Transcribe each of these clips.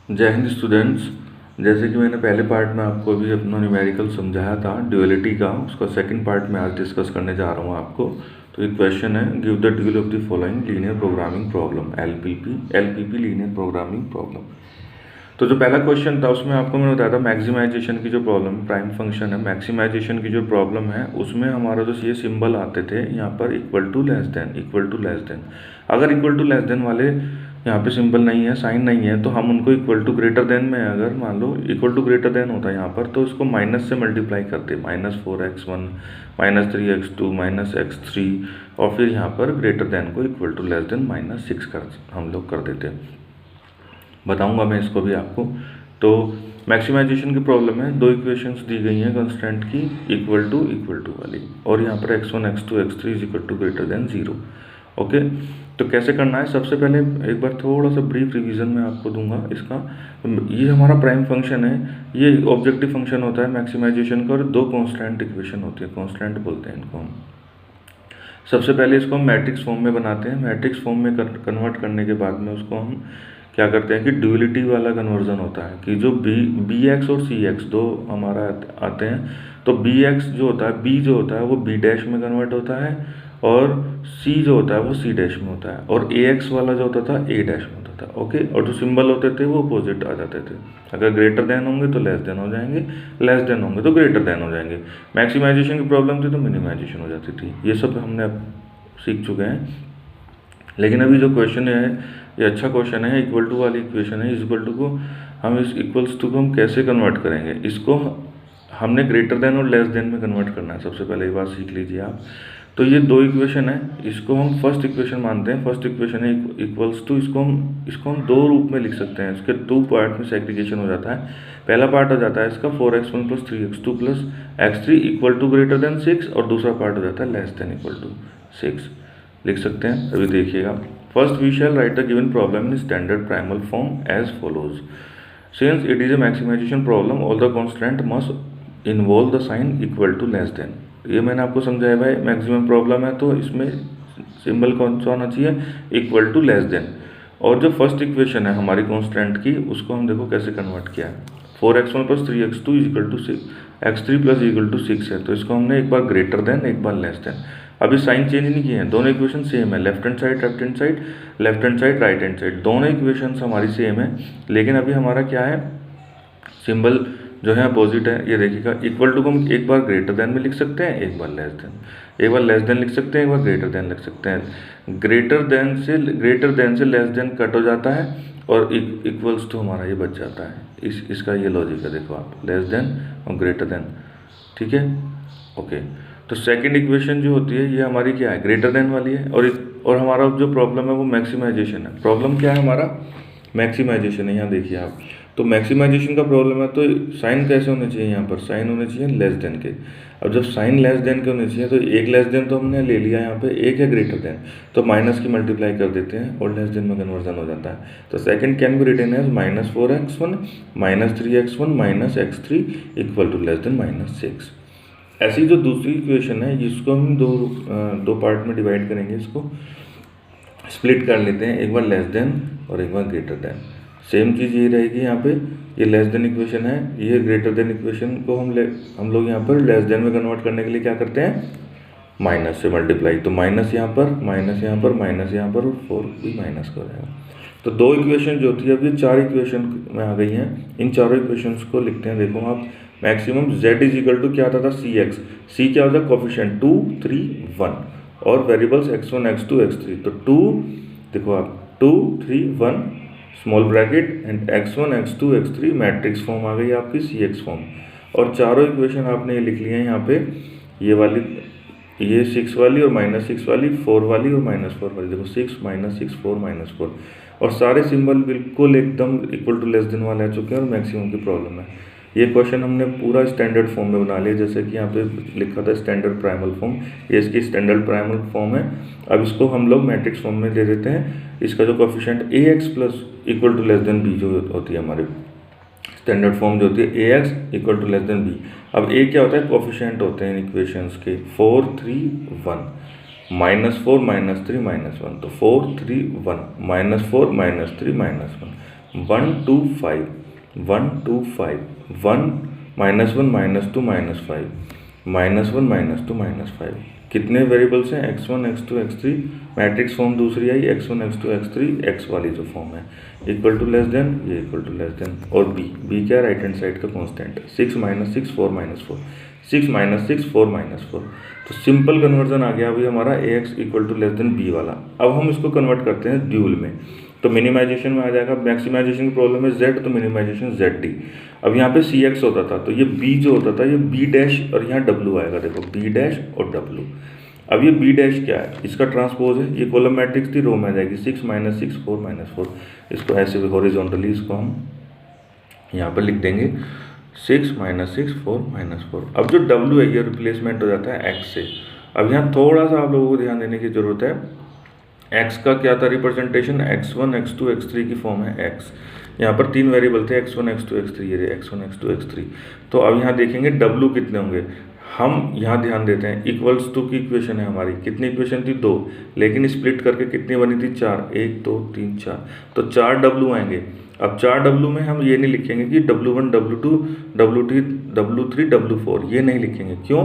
जय हिंद स्टूडेंट्स। जैसे कि मैंने पहले पार्ट में आपको अभी अपना न्यूमेरिकल समझाया था ड्यूअलिटी का, उसका सेकंड पार्ट में आज डिस्कस करने जा रहा हूँ आपको। तो एक क्वेश्चन है, give the dual of the following linear programming problem, LPP linear programming problem. तो जो पहला क्वेश्चन था उसमें आपको मैंने बताया था मैक्सिमाइजेशन की जो प्रॉब्लम प्राइम फंक्शन है, मैक्सिमाइजेशन की जो प्रॉब्लम है उसमें हमारा जो ये सिंबल आते थे यहाँ पर इक्वल टू लेस देन। अगर इक्वल टू लेस देन वाले यहाँ पे सिंबल नहीं है, साइन नहीं है, तो हम उनको इक्वल टू ग्रेटर देन में, अगर मान लो इक्वल टू ग्रेटर देन होता है यहाँ पर, तो इसको माइनस से मल्टीप्लाई करते, -4x1 -3x2 -x3, और फिर यहाँ पर ग्रेटर देन को इक्वल टू लेस देन -6 कर हम लोग कर देते। बताऊंगा मैं इसको भी आपको। तो मैक्सिमाइजेशन की प्रॉब्लम है, दो इक्वेशंस दी गई हैं कंस्टेंट की, इक्वल टू वाली, और यहाँ पर x1 x2 x3 is equal to greater than 0। Okay, तो कैसे करना है? सबसे पहले एक बार थोड़ा सा ब्रीफ रिवीजन मैं आपको दूंगा इसका। ये हमारा प्राइम फंक्शन है, ये ऑब्जेक्टिव फंक्शन होता है मैक्सिमाइजेशन का, और दो कॉन्स्टेंट इक्वेशन होती है, कॉन्स्टेंट बोलते हैं इनको हम। सबसे पहले इसको हम मैट्रिक्स फॉर्म में बनाते हैं, मैट्रिक्स फॉर्म में कन्वर्ट करने के बाद में उसको हम क्या करते हैं कि ड्यूअलिटी वाला कन्वर्जन होता है कि जो बी एक्स और सी एक्स दो हमारा आते हैं, तो बी एक्स जो होता है, बी जो होता है वो बी डैश में कन्वर्ट होता है, और सी जो होता है वो सी डैश में होता है, और ए एक्स वाला जो होता था ए डैश में होता था। ओके, और जो सिंबल होते थे वो अपोजिट आ जाते थे। अगर ग्रेटर देन होंगे तो लेस देन हो जाएंगे, लेस देन होंगे तो ग्रेटर देन हो जाएंगे। मैक्सिमाइजेशन की प्रॉब्लम थी तो मिनिमाइजेशन हो जाती थी। ये सब हमने अब सीख चुके हैं। लेकिन अभी जो क्वेश्चन है ये अच्छा क्वेश्चन है, इक्वल टू वाली इक्वेशन है, इस इक्वल टू को हम इस इक्वल्स टू को हम कैसे कन्वर्ट करेंगे? इसको हमने ग्रेटर देन और लेस देन में कन्वर्ट करना है। सबसे पहले ये बात सीख लीजिए आप। तो ये दो इक्वेशन है, इसको हम फर्स्ट इक्वेशन मानते हैं, फर्स्ट इक्वेशन है इक्वल्स टू, इसको हम दो रूप में लिख सकते हैं, इसके दो पार्ट में सेग्रीगेशन हो जाता है। पहला पार्ट हो जाता है इसका 4x1 + 3x2 + x3 equal to greater then 6, और दूसरा पार्ट हो जाता है लेस देन इक्वल टू 6। लिख सकते हैं, अभी देखिएगा। First we shall write the given problem in standard primal form as follows. Since it is a maximisation problem all the constant must involve the sign equal to less than. ये मैंने आपको समझाया भाई, मैक्सिमम प्रॉब्लम है तो इसमें symbol कौन सा होना चाहिए? Equal to less than. और जो फर्स्ट इक्वेशन है हमारी कॉन्स्टेंट की, उसको हम देखो कैसे कन्वर्ट किया है। 4x1 + 3x2 equal to 6, x3 + equal to 6 है, तो इसको हमने एक बार ग्रेटर देन एक बार लेस देन। अभी साइन चेंज नहीं किए हैं, दोनों इक्वेशन सेम है, left hand side right hand side, left hand side right hand side, दोनों इक्वेशन हमारी सेम है। लेकिन अभी हमारा क्या है, सिंबल जो है अपोजिट है। ये देखिएगा, इक्वल टू को हम एक बार ग्रेटर देन में लिख सकते हैं, एक बार लेस देन, एक बार लेस देन लिख सकते हैं, एक बार ग्रेटर देन लिख सकते हैं। ग्रेटर देन से लेस देन कट हो जाता है, और इक्वल्स टू हमारा ये बच जाता है। इसका ये लॉजिक है, देखो आप, लेस देन और ग्रेटर देन। ठीक है, ओके। तो सेकंड इक्वेशन जो होती है ये हमारी क्या है? ग्रेटर देन वाली है, और हमारा जो प्रॉब्लम है वो मैक्सिमाइजेशन है। प्रॉब्लम क्या है हमारा? मैक्सिमाइजेशन है। यहाँ देखिए आप, तो मैक्सिमाइजेशन का प्रॉब्लम है, तो साइन कैसे होने चाहिए? यहाँ पर साइन होने चाहिए लेस देन के। अब जब साइन लेस देन के होने चाहिए, तो एक लेस देन तो हमने ले लिया, यहाँ पे एक है ग्रेटर देन, तो माइनस की मल्टीप्लाई कर देते हैं और लेस देन में कन्वर्जन हो जाता है। तो second can be written as -4x1 -3x1 -x3 equal to less than -6। ऐसी जो दूसरी इक्वेशन है इसको हम दो पार्ट में डिवाइड करेंगे, इसको स्प्लिट कर लेते हैं, एक बार लेस देन और एक बार ग्रेटर देन। सेम चीज़ ये रहेगी यहाँ पे, ये लेस देन इक्वेशन है, ये ग्रेटर देन इक्वेशन को हम लोग यहाँ पर लेस देन में कन्वर्ट करने के लिए क्या करते हैं? माइनस से मल्टीप्लाई, तो माइनस यहाँ पर, माइनस यहाँ पर, माइनस यहाँ पर, और 4 भी माइनस का हो जाएगा। तो दो इक्वेशन जो होती है, अभी 4 इक्वेशन में आ गई हैं। इन चारों इक्वेशंस को लिखते हैं, देखो आप। Maximum z is equal to क्या आता था? सी एक्स। सी क्या होता है? कोफिशिएंट 2 3 1, और वेरिएबल्स x1 x2 x3। तो 2 देखो आप, 2 3 1 small bracket and x1 x2 x3 matrix form आ गई आपकी, सी एक्स फॉर्म। और चारों इक्वेशन आपने ये लिख लिए हैं यहाँ पे, ये वाली, ये 6 वाली और -6 वाली, 4 वाली और -4 वाली। देखो 6 -6 4 -4, और सारे सिंबल बिल्कुल एकदम इक्वल टू लेस देन वाले आ चुके हैं, और मैक्सिमम की प्रॉब्लम है। ये क्वेश्चन हमने पूरा स्टैंडर्ड फॉर्म में बना लिया, जैसे कि यहाँ पे लिखा था स्टैंडर्ड प्राइमल फॉर्म, ये इसकी स्टैंडर्ड प्राइमल फॉर्म है। अब इसको हम लोग मैट्रिक्स फॉर्म में दे देते हैं। इसका जो coefficient a x plus equal to less than b जो होती है हमारी स्टैंडर्ड फॉर्म जो होती है, a x equal to less than b. अब ए क्या होता है? कोफिशिएंट होते हैं इक्वेशंस के, 4 3 1, -4 -3 -1, तो 4 3 1 -4 -3 -1, 1 2 5, 1 2 5, 1 -1 -2 -5, -1 -2 -5, कितने वेरिएबल्स हैं, x1 x2 x3, matrix form दूसरी आई, x1 x2 x3, x वाली जो फॉर्म है, इक्वल टू लेस देन, ये इक्वल टू लेस देन, और b क्या राइट हैंड साइड का कांस्टेंट है, 6 - 6 4 -4, 6 - 6 4 -4, तो सिंपल कन्वर्जन आ गया अभी हमारा ax equal to less than b वाला। अब हम इसको कन्वर्ट करते हैं ड्यूल में, तो मिनिमाइजेशन में आ जाएगा, मैक्सिमाइजेशन की प्रॉब्लम है z, तो मिनिमाइजेशन zd। अब यहाँ पे cx होता था, तो ये b जो होता था ये b डैश, और यहाँ w आएगा, देखो b डैश और w। अब ये b डैश क्या है, इसका ट्रांसपोज है, ये कॉलम मैट्रिक्स थी, रो में आ जाएगी 6 - 6 4 -4, इसको ऐसे भी हॉरिजॉन्टली इसको हम यहाँ पर लिख देंगे 6 - 6 4 -4। अब जो w है ये रिप्लेसमेंट हो जाता है x से। अब यहाँ थोड़ा सा आप लोगों को ध्यान देने की जरूरत है, x का क्या था रिप्रेजेंटेशन, x1 x2 x3 की फॉर्म है x, यहाँ पर 3 वेरिएबल थे x1 x2 x3, ये x1 x2 x3। तो अब यहाँ देखेंगे w कितने होंगे, हम यहाँ ध्यान देते हैं, इक्वल्स टू की इक्वेशन है हमारी, कितनी इक्वेशन थी 2, लेकिन स्प्लिट करके कितनी बनी थी 4, 1 2 3 4, तो 4 w आएंगे। अब 4 w में हम ये नहीं लिखेंगे कि w1 w2 w3 w4, ये नहीं लिखेंगे, क्यों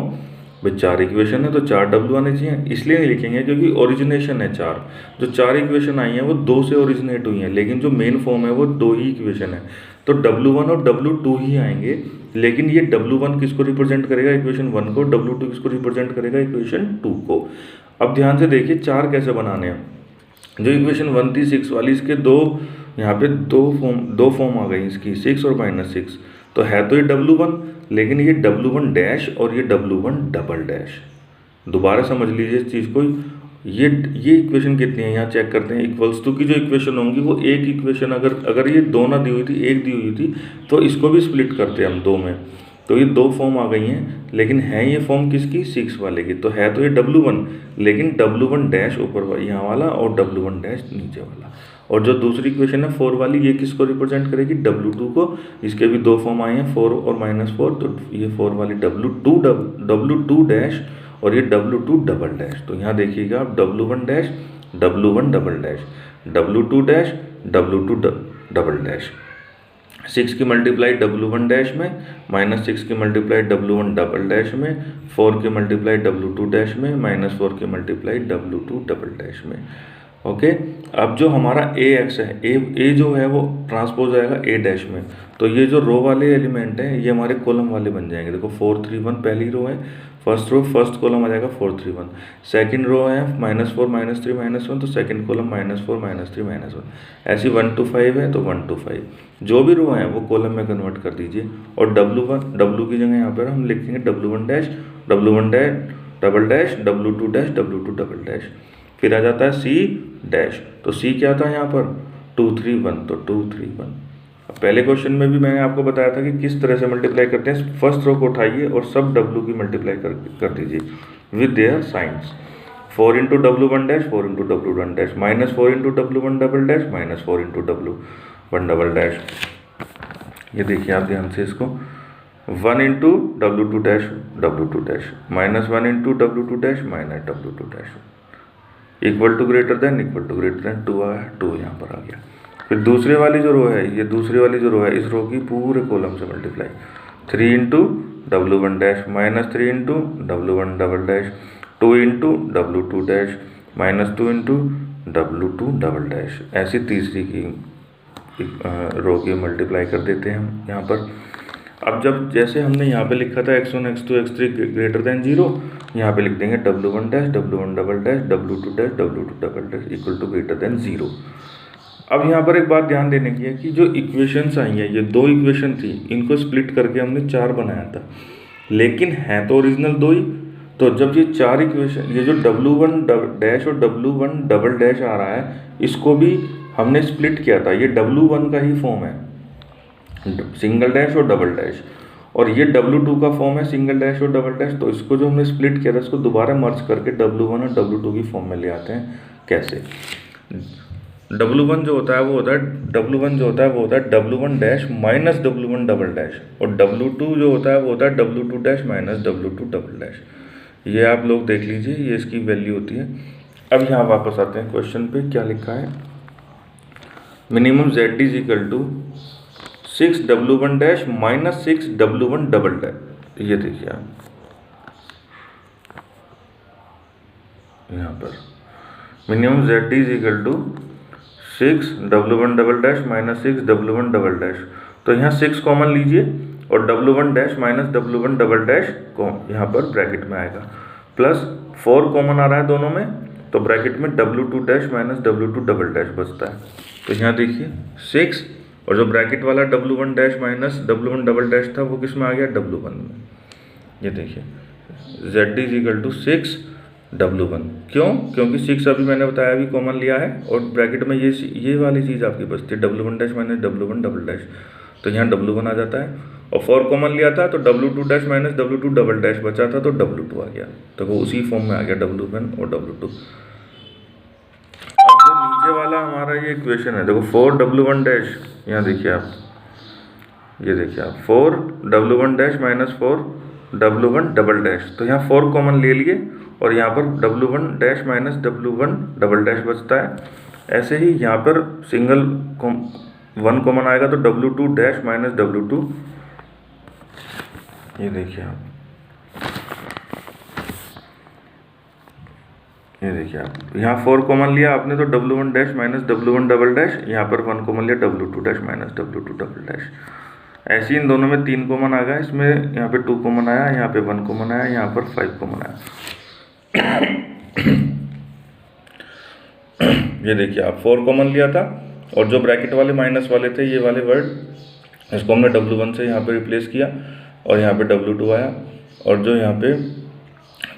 भाई 4 इक्वेशन है तो 4 w आने चाहिए, इसलिए नहीं लिखेंगे क्योंकि ओरिजिनेशन है 4, जो 4 इक्वेशन आई हैं वो 2 से ओरिजिनेट हुई हैं, लेकिन जो मेन फॉर्म है वो 2 ही इक्वेशन है, तो w1 और w2 ही आएंगे। लेकिन ये w1 किसको रिप्रेजेंट करेगा, इक्वेशन 1 को, w2 किसको रिप्रेजेंट करेगा, इक्वेशन 2 को। अब ध्यान से देखिए 4 कैसे बनाने हैं, जो इक्वेशन 1 थी 6 वाली, इसके दो यहाँ पे दो फॉर्म आ गई इसकी, 6 और -6, तो है तो ये w1, लेकिन ये w1 डैश और ये w1 डबल डैश। दोबारा समझ लीजिए इस चीज़ को, ये इक्वेशन कितनी है यहाँ चेक करते हैं, इक्वल्स टू की जो इक्वेशन होंगी वो एक इक्वेशन, अगर ये 2 ना दी हुई थी, एक दी हुई थी, तो इसको भी स्प्लिट करते हैं हम 2 में, तो ये 2 फॉर्म आ गई हैं, लेकिन है ये फॉर्म किसकी, 6 वाले की, तो है तो ये w1, लेकिन w1 डैश ऊपर यहाँ वाला और w1 डैश नीचे वाला। और जो दूसरी इक्वेशन है 4 वाली, ये किसको रिप्रेजेंट करेगी, w2 को, इसके भी 2 फॉर्म आए हैं 4 और -4, तो ये 4 वाली w2 डैश और ये w2 डबल डैश। तो यहाँ देखिएगा आप w1 dash w1 double dash, w2 dash w2 double dash, 6 की मल्टीप्लाई w1 डैश में, -6 की मल्टीप्लाई w1 डबल डैश में, 4 की मल्टीप्लाई w2 डैश में, -4 की मल्टीप्लाई w2 डबल डैश में। ओके अब जो हमारा ax है, a जो है वो ट्रांसपोज आएगा a डैश में, तो ये जो रो वाले एलिमेंट हैं ये हमारे कॉलम वाले बन जाएंगे। देखो 4 3 1 पहली रो है, फर्स्ट कॉलम आ जाएगा 4 3 1, सेकंड रो है -4 -3 -1, तो सेकंड कॉलम -4 -3 -1, ऐसी 1 to 5 है तो 1 to 5, जो भी रो है वो कॉलम में कन्वर्ट कर दीजिए। और w की जगह यहाँ पर हम लिखेंगे w1 dash double dash w2 dash w2 double dash, फिर आ जाता है c डैश, तो c क्या था यहाँ पर 2 3 1, तो 2 3 1। अब पहले क्वेश्चन में भी मैंने आपको बताया था कि किस तरह से मल्टीप्लाई करते हैं, फर्स्ट रो को उठाइए और सब w की मल्टीप्लाई कर दीजिए with their signs, 4 into w1 dash 4 into w1 dash, -4 into w1 double dash -4 into w1 double dash. ये देखिए आप ध्यान से इसको, 1 into w2 dash -1 into w2 dash -w2 dash, equal to greater than 2 आया, 2 यहाँ पर आ गया। फिर दूसरे वाली जो रो है, ये दूसरी वाली जो रो है, इस रो की पूरे कॉलम से multiply, 3 into w1 dash -3 into w1 double dash, 2 into w2 dash -2 into w2 double dash, ऐसी तीसरी की रो की मल्टीप्लाई कर देते हैं हम यहाँ पर। अब जब जैसे हमने यहाँ पे लिखा था x1 x2 x3 greater than 0, यहाँ पे लिख देंगे w1 dash w1 double dash w2 dash w2 double dash equal to greater than 0। अब यहाँ पर एक बात ध्यान देने की है कि जो इक्वेशंस आई हैं, ये 2 इक्वेशन थी, इनको स्प्लिट करके हमने 4 बनाया था, लेकिन है तो ओरिजिनल 2 ही। तो जब ये 4 इक्वेशन, ये जो w1 डैश और w1 डबल डैश आ रहा है, इसको भी हमने स्प्लिट किया था, ये w1 का ही फॉर्म है सिंगल डैश और डबल डैश, और ये w2 का फॉर्म है सिंगल डैश और डबल डैश। तो इसको जो हमने स्प्लिट किया था, इसको दोबारा मर्ज करके w1 और w2 की फॉर्म में ले आते हैं। कैसे, w1 जो होता है वो होता है w1 dash minus w1 double dash, और w2 जो होता है वो होता है w2 dash minus w2 double dash. ये आप लोग देख लीजिए, ये इसकी वैल्यू होती है। अब यहाँ वापस आते हैं क्वेश्चन पे, क्या लिखा है, minimum Z is equal to 6W1 dash minus 6W1 double dash. ये देखिए आप यहाँ पर minimum Z is equal to 6W1 double dash minus 6W1 double dash. तो यहाँ 6 कॉमन लीजिए और W1 dash minus W1 double dash यहाँ पर ब्रैकेट में आएगा, प्लस 4 कॉमन आ रहा है दोनों में, तो ब्रैकेट में W2 dash minus W2 double dash बचता है। तो यहाँ देखिए 6 और जो ब्रैकेट वाला W1 dash minus W1 double dash था वो किस में आ गया, W1 में। ये देखिए Z is equal to 6W1। क्यों? क्योंकि 6 अभी मैंने बताया अभी कॉमन लिया है और ब्रैकेट में ये वाली चीज़ आपकी बचती है W1 dash minus W1 double dash, तो यहाँ W1 आ जाता है। और 4 कॉमन लिया था तो W2 dash minus W2 double dash बचा था तो W2 आ गया, तो वो उसी फॉर्म में आ गया W1 और W2। अब जो नीचे वाला हमारा ये इक्वेशन है, देखो 4W1 डैश, यहाँ देखिए आप, ये देखिए आप 4W1 dash minus 4W1 double dash, तो यहाँ 4 कॉमन ले लिए और यहाँ पर W1 dash minus W1 double dash बचता है। ऐसे ही यहाँ पर सिंगल 1 कॉमन आएगा तो W2 डैश माइनस W2, ये देखिए आप, ये देखिए आप यहाँ 4 कॉमन लिया आपने तो W1 dash minus W1 double dash, यहाँ पर 1 कॉमन लिया W2 dash minus W2 double dash. ऐसे ही इन दोनों में 3 कॉमन आ गया, इसमें यहाँ पे 2 कॉमन आया, यहाँ पे 1 कॉमन आया, यहाँ पर 5 कॉमन आया। ये देखिए आप 4 कॉमन लिया था और जो ब्रैकेट वाले माइनस वाले थे ये वाले वर्ड, इसको हमने W1 से यहाँ पे रिप्लेस किया और यहाँ पे W2 आया, और जो यहाँ पे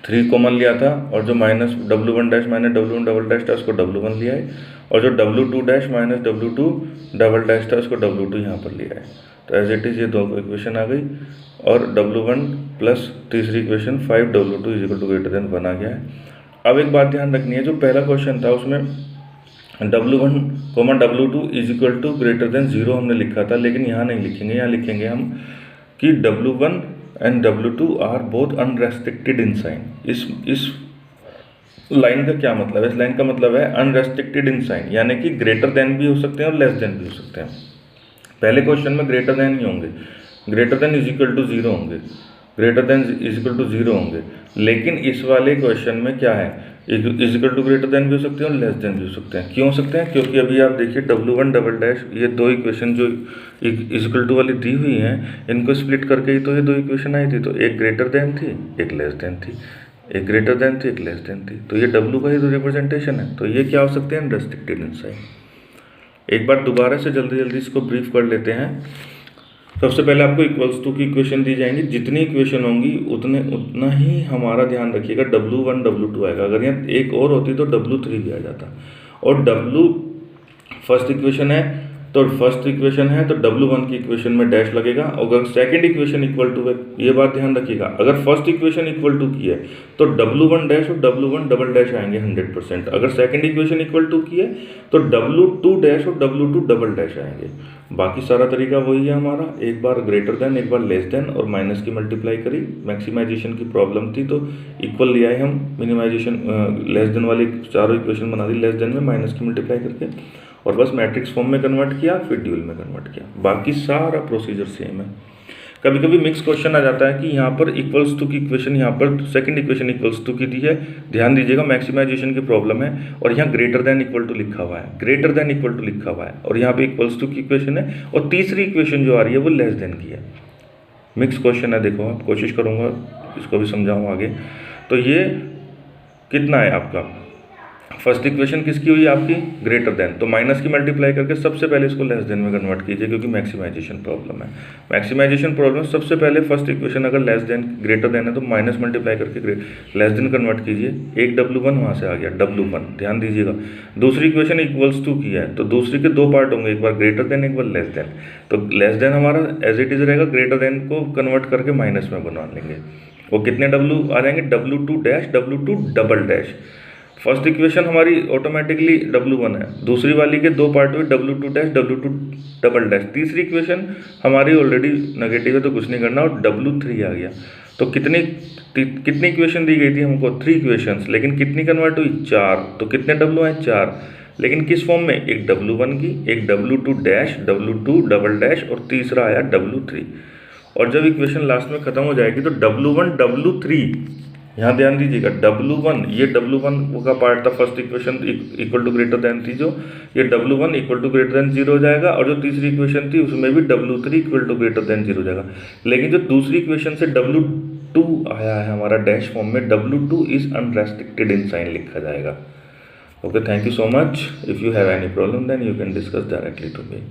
3 कॉमन लिया था और जो minus W1 dash minus W1 double dash था उसको W1 लिया है, और जो W2 dash minus W2 double dash था उसको W2 यहाँ पर लिया है। तो एज इट इज़ ये 2 इक्वेशन आ गई और W1 प्लस तीसरी equation 5W2 is equal to greater than 1 आ गया है। अब एक बात ध्यान रखनी है, जो पहला क्वेश्चन था उसमें W1 W2 is equal to greater than 0 हमने लिखा था, लेकिन यहाँ नहीं लिखेंगे, यहाँ लिखेंगे हम कि W1 and W2 are both unrestricted in sign. इस लाइन का क्या मतलब है? इस लाइन का मतलब है अनरेस्ट्रिक्टेड इन साइन, यानी कि ग्रेटर देन भी हो सकते हैं और लेस देन भी हो सकते हैं। पहले क्वेश्चन में ग्रेटर देन ही होंगे, greater than is equal to 0 होंगे, greater than is equal to 0 होंगे, लेकिन इस वाले क्वेश्चन में क्या है, is equal to greater than भी हो सकते हैं और लेस देन भी हो सकते हैं। क्यों हो सकते हैं? क्योंकि अभी आप देखिए W1 डबल डैश, ये 2 इक्वेशन जो इज इक्वल टू वाली दी हुई हैं, इनको स्प्लिट करके ही तो ये 2 इक्वेशन आई थी, तो एक ग्रेटर देन थी एक लेस देन थी, एक ग्रेटर देन थी एक लेस देन थी, तो ये W का ही तो रिप्रेजेंटेशन है। तो ये क्या हो सकते हैं? Unrestricted in sign. एक बार दोबारा से जल्दी जल्दी इसको ब्रीफ कर लेते हैं। सबसे पहले आपको इक्वल्स टू की इक्वेशन दी जाएंगी, जितनी इक्वेशन होंगी उतना ही हमारा ध्यान रखिएगा W1 W2 आएगा। अगर यहाँ एक और होती तो W3 भी आ जाता, और W फर्स्ट इक्वेशन है तो फर्स्ट इक्वेशन है तो W1 की इक्वेशन में डैश लगेगा। अगर सेकंड इक्वेशन इक्वल टू है, ये बात ध्यान रखिएगा, अगर फर्स्ट इक्वेशन इक्वल टू की है तो W1 डैश और W1 डबल डैश आएंगे 100%। अगर सेकंड इक्वेशन इक्वल टू की है तो W2 डैश और W2 डबल डैश आएंगे। बाकी सारा तरीका वही है हमारा, एक बार ग्रेटर देन एक बार लेस देन और माइनस की मल्टीप्लाई करी। मैक्सिमाइजेशन की प्रॉब्लम थी तो इक्वल लिया है हम, मिनिमाइजेशन लेस देन वाली चारों इक्वेशन बना दी लेस देन में माइनस की मल्टीप्लाई करके, और बस मैट्रिक्स फॉर्म में कन्वर्ट किया, फिर ड्यूल में कन्वर्ट किया। बाकी सारा प्रोसीजर सेम है। कभी कभी मिक्स क्वेश्चन आ जाता है कि यहाँ पर इक्वल्स टू की इक्वेशन, यहाँ पर सेकंड इक्वेशन इक्वल्स टू की दी है, ध्यान दीजिएगा मैक्सिमाइजेशन की प्रॉब्लम है, और यहाँ ग्रेटर देन इक्वल टू लिखा हुआ है, ग्रेटर देन इक्वल टू लिखा हुआ है, और यहाँ पे इक्वल्स टू की इक्वेशन है, और तीसरी इक्वेशन जो आ रही है वो लेस देन की है। मिक्स क्वेश्चन है, देखो आप, कोशिश करूँगा इसको भी समझाऊँ आगे। तो ये कितना है आपका, फर्स्ट इक्वेशन किसकी हुई आपकी? ग्रेटर देन, तो माइनस की मल्टीप्लाई करके सबसे पहले इसको लेस देन में कन्वर्ट कीजिए, क्योंकि मैक्सिमाइजेशन प्रॉब्लम है। मैक्सिमाइजेशन प्रॉब्लम सबसे पहले फर्स्ट इक्वेशन अगर लेस देन ग्रेटर देन है तो माइनस मल्टीप्लाई करके लेस देन कन्वर्ट कीजिए। एक W1 वहाँ से आ गया, W1 ध्यान दीजिएगा। दूसरी इक्वेशन इक्वल्स टू की है तो दूसरी के 2 पार्ट होंगे, एक बार ग्रेटर देन एक बार लेस देन। तो लेस देन हमारा एज इट इज रहेगा, ग्रेटर देन को कन्वर्ट करके माइनस में बना लेंगे। वो कितने W आ जाएंगे? W2 dash W2 double dash. First equation हमारी ऑटोमेटिकली W1 है, दूसरी वाली के 2 पार्ट हुए W2 dash W2 double dash. तीसरी इक्वेशन हमारी ऑलरेडी नेगेटिव है तो कुछ नहीं करना, और W3 आ गया। तो कितनी इक्वेशन दी गई थी हमको? 3 इक्वेशंस, लेकिन कितनी कन्वर्ट हुई? 4। तो कितने W आए? 4। लेकिन किस फॉर्म में, एक W1 की, एक W2 dash, W2 double dash और तीसरा आया W3। और जब इक्वेशन लास्ट में ख़त्म हो जाएगी तो W1 W3, यहाँ ध्यान दीजिएगा, W1 ये W1 का पार्ट था first equation equal to greater than थी जो, ये W1 equal to greater than 0 हो जाएगा, और जो तीसरी इक्वेशन थी उसमें भी W3 equal to greater than 0 हो जाएगा। लेकिन जो दूसरी इक्वेशन से W2 आया है हमारा डैश फॉर्म में, W2 is unrestricted in sign लिखा जाएगा। Okay, thank you so much. If you have any problem then you can discuss directly to me.